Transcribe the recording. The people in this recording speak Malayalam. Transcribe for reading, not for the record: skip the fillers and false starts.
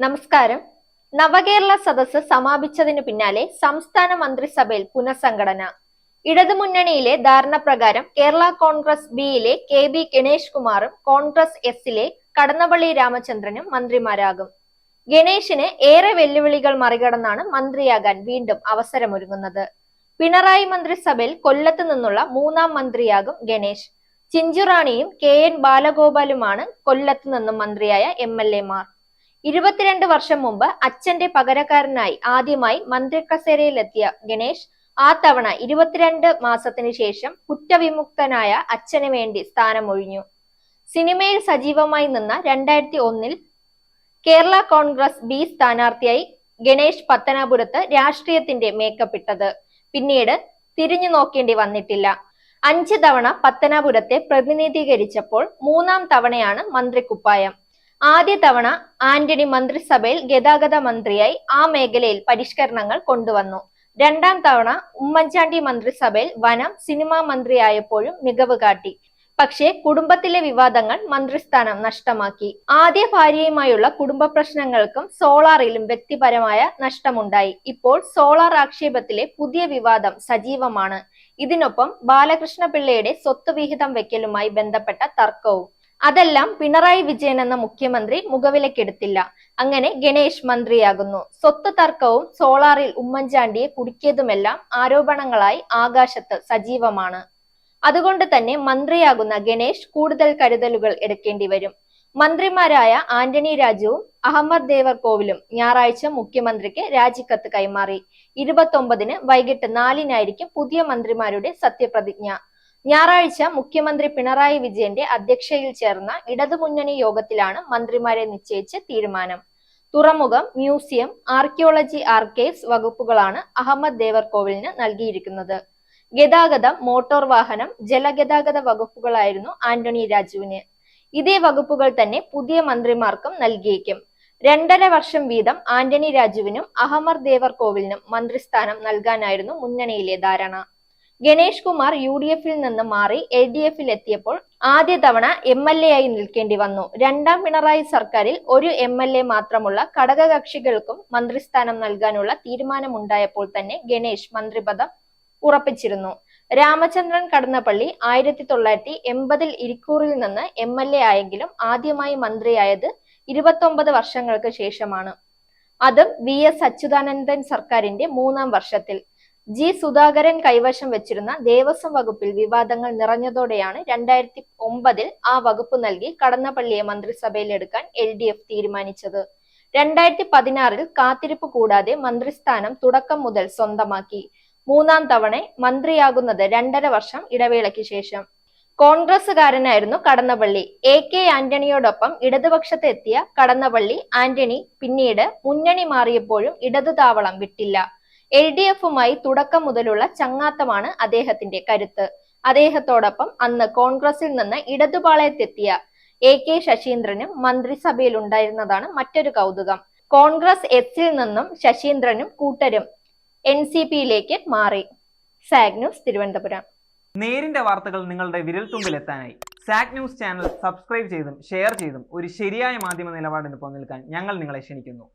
നമസ്കാരം. നവകേരള സദസ്സ് സമാപിച്ചതിനു പിന്നാലെ സംസ്ഥാന മന്ത്രിസഭയിൽ പുനഃസംഘടന. ഇടതുമുന്നണിയിലെ ധാരണപ്രകാരം കേരള കോൺഗ്രസ് ബിയിലെ KB ഗണേഷ് കുമാറും കോൺഗ്രസ് എസിലെ കടന്നപ്പള്ളി രാമചന്ദ്രനും മന്ത്രിമാരാകും. ഗണേഷിന് ഏറെ വെല്ലുവിളികൾ മറികടന്നാണ് മന്ത്രിയാകാൻ വീണ്ടും അവസരമൊരുങ്ങുന്നത്. പിണറായി മന്ത്രിസഭയിൽ കൊല്ലത്ത് നിന്നുള്ള മൂന്നാം മന്ത്രിയാകും ഗണേഷ്. ചിഞ്ചുറാണിയും KN ബാലഗോപാലുമാണ് കൊല്ലത്ത് നിന്നും മന്ത്രിയായ MLA മാർ. 22 വർഷം മുമ്പ് അച്ഛന്റെ പകരക്കാരനായി ആദ്യമായി മന്ത്രി കസേരയിലെത്തിയ ഗണേഷ് ആ തവണ 22 മാസത്തിന് ശേഷം കുറ്റവിമുക്തനായ അച്ഛന് വേണ്ടി സ്ഥാനമൊഴിഞ്ഞു. സിനിമയിൽ സജീവമായി നിന്ന 2001 കേരള കോൺഗ്രസ് ബി സ്ഥാനാർത്ഥിയായി ഗണേഷ് പത്തനാപുരത്ത് രാഷ്ട്രീയത്തിന്റെ മേക്കപ്പിട്ടത് പിന്നീട് തിരിഞ്ഞു നോക്കേണ്ടി വന്നിട്ടില്ല. 5 തവണ പത്തനാപുരത്തെ പ്രതിനിധീകരിച്ചപ്പോൾ മൂന്നാം തവണയാണ് മന്ത്രിക്കുപ്പായം. ആദ്യ തവണ ആന്റണി മന്ത്രിസഭയിൽ ഗതാഗത മന്ത്രിയായി ആ മേഖലയിൽ പരിഷ്കരണങ്ങൾ കൊണ്ടുവന്നു. രണ്ടാം തവണ ഉമ്മൻചാണ്ടി മന്ത്രിസഭയിൽ വനം, സിനിമാ മന്ത്രിയായപ്പോഴും മികവ് കാട്ടി. പക്ഷേ കുടുംബത്തിലെ വിവാദങ്ങൾ മന്ത്രിസ്ഥാനം നഷ്ടമാക്കി. ആദ്യ ഭാര്യയുമായുള്ള കുടുംബ പ്രശ്നങ്ങൾക്കും സോളാറിലും വ്യക്തിപരമായ നഷ്ടമുണ്ടായി. ഇപ്പോൾ സോളാർ ആക്ഷേപത്തിലെ പുതിയ വിവാദം സജീവമാണ്. ഇതിനൊപ്പം ബാലകൃഷ്ണ പിള്ളയുടെ സ്വത്ത് വിഹിതം വെക്കലുമായി ബന്ധപ്പെട്ട തർക്കവും. അതെല്ലാം പിണറായി വിജയൻ എന്ന മുഖ്യമന്ത്രി മുഖവിലക്കെടുത്തില്ല. അങ്ങനെ ഗണേഷ് മന്ത്രിയാകുന്നു. സ്വത്ത് തർക്കവും സോളാറിൽ ഉമ്മൻചാണ്ടിയെ കുടുക്കിയതുമെല്ലാം ആരോപണങ്ങളായി ആകാശത്ത് സജീവമാണ്. അതുകൊണ്ട് തന്നെ മന്ത്രിയാകുന്ന ഗണേഷ് കൂടുതൽ കരുതലുകൾ എടുക്കേണ്ടി വരും. മന്ത്രിമാരായ ആന്റണി രാജുവും അഹമ്മദ് ദേവർകോവിലും ഞായറാഴ്ച മുഖ്യമന്ത്രിക്ക് രാജിക്കത്ത് കൈമാറി. 29 വൈകിട്ട് 4 പുതിയ മന്ത്രിമാരുടെ സത്യപ്രതിജ്ഞ. ഞായറാഴ്ച മുഖ്യമന്ത്രി പിണറായി വിജയന്റെ അധ്യക്ഷതയിൽ ചേർന്ന ഇടതുമുന്നണി യോഗത്തിലാണ് മന്ത്രിമാരെ നിശ്ചയിച്ച തീരുമാനം. തുറമുഖം, മ്യൂസിയം, ആർക്കിയോളജി ആർക്കൈവ്സ് വകുപ്പുകളാണ് അഹമ്മദ് ദേവർകോവിലിന് നൽകിയിരിക്കുന്നത്. ഗതാഗതം, മോട്ടോർ വാഹനം, ജലഗതാഗത വകുപ്പുകളായിരുന്നു ആന്റണി രാജുവിന്. ഇതേ വകുപ്പുകൾ തന്നെ പുതിയ മന്ത്രിമാർക്കും നൽകിയേക്കും. 2.5 വർഷം വീതം ആന്റണി രാജുവിനും അഹമ്മദ് ദേവർകോവിലിനും മന്ത്രിസ്ഥാനം നൽകാനായിരുന്നു മുന്നണിയിലെ ധാരണ. ഗണേഷ് കുമാർ UDF-ൽ നിന്ന് മാറി LDF-ൽ എത്തിയപ്പോൾ ആദ്യ തവണ MLA ആയി നിൽക്കേണ്ടി വന്നു. രണ്ടാം പിണറായി സർക്കാരിൽ ഒരു MLA മാത്രമുള്ള ഘടകകക്ഷികൾക്കും മന്ത്രിസ്ഥാനം നൽകാനുള്ള തീരുമാനമുണ്ടായപ്പോൾ തന്നെ ഗണേഷ് മന്ത്രിപദം ഉറപ്പിച്ചിരുന്നു. രാമചന്ദ്രൻ കടന്നപ്പള്ളി 1980 ഇരിക്കൂറിൽ നിന്ന് MLA ആയെങ്കിലും ആദ്യമായി മന്ത്രിയായത് 29 വർഷങ്ങൾക്ക് ശേഷമാണ്. അതും VS അച്യുതാനന്ദൻ സർക്കാരിന്റെ 3ാം വർഷത്തിൽ. G സുധാകരൻ കൈവശം വെച്ചിരുന്ന ദേവസ്വം വകുപ്പിൽ വിവാദങ്ങൾ നിറഞ്ഞതോടെയാണ് 2009 ആ വകുപ്പ് നൽകി കടന്നപ്പള്ളിയെ മന്ത്രിസഭയിൽ എടുക്കാൻ LDF തീരുമാനിച്ചത്. 2016 കാത്തിരിപ്പ് കൂടാതെ മന്ത്രിസ്ഥാനം തുടക്കം മുതൽ സ്വന്തമാക്കി. 3ാം തവണ മന്ത്രിയാകുന്നത് 2.5 വർഷം ഇടവേളയ്ക്ക് ശേഷം. കോൺഗ്രസുകാരനായിരുന്നു കടന്നപ്പള്ളി. AK ആന്റണിയോടൊപ്പം ഇടതുപക്ഷത്ത് എത്തിയ കടന്നപ്പള്ളി ആന്റണി പിന്നീട് മുന്നണി മാറിയപ്പോഴും ഇടതു താവളം വിട്ടില്ല. LDF-മായി തുടക്കം മുതലുള്ള ചങ്ങാത്തമാണ് അദ്ദേഹത്തിന്റെ കരുത്ത്. അദ്ദേഹത്തോടൊപ്പം അന്ന് കോൺഗ്രസിൽ നിന്ന് ഇടതുപാളയത്തെത്തിയ AK ശശീന്ദ്രനും മന്ത്രിസഭയിൽ ഉണ്ടായിരുന്നതാണ് മറ്റൊരു കൗതുകം. കോൺഗ്രസ് എസിൽ നിന്നും ശശീന്ദ്രനും കൂട്ടരും NCP-യിലേക്ക് മാറി. Zag news, Thiruvananthapuram. നേരിന്റെ വാർത്തകൾ നിങ്ങളുടെ വിരൽത്തുമ്പിൽ എത്താനായി സാഗ് ന്യൂസ് ചാനൽ സബ്സ്ക്രൈബ് ചെയ്തും ഷെയർ ചെയ്തും ഒരു ശരിയായ മാധ്യമ നിലപാടിന് നിൽക്കാൻ ഞങ്ങൾ നിങ്ങളെ ക്ഷണിക്കുന്നു.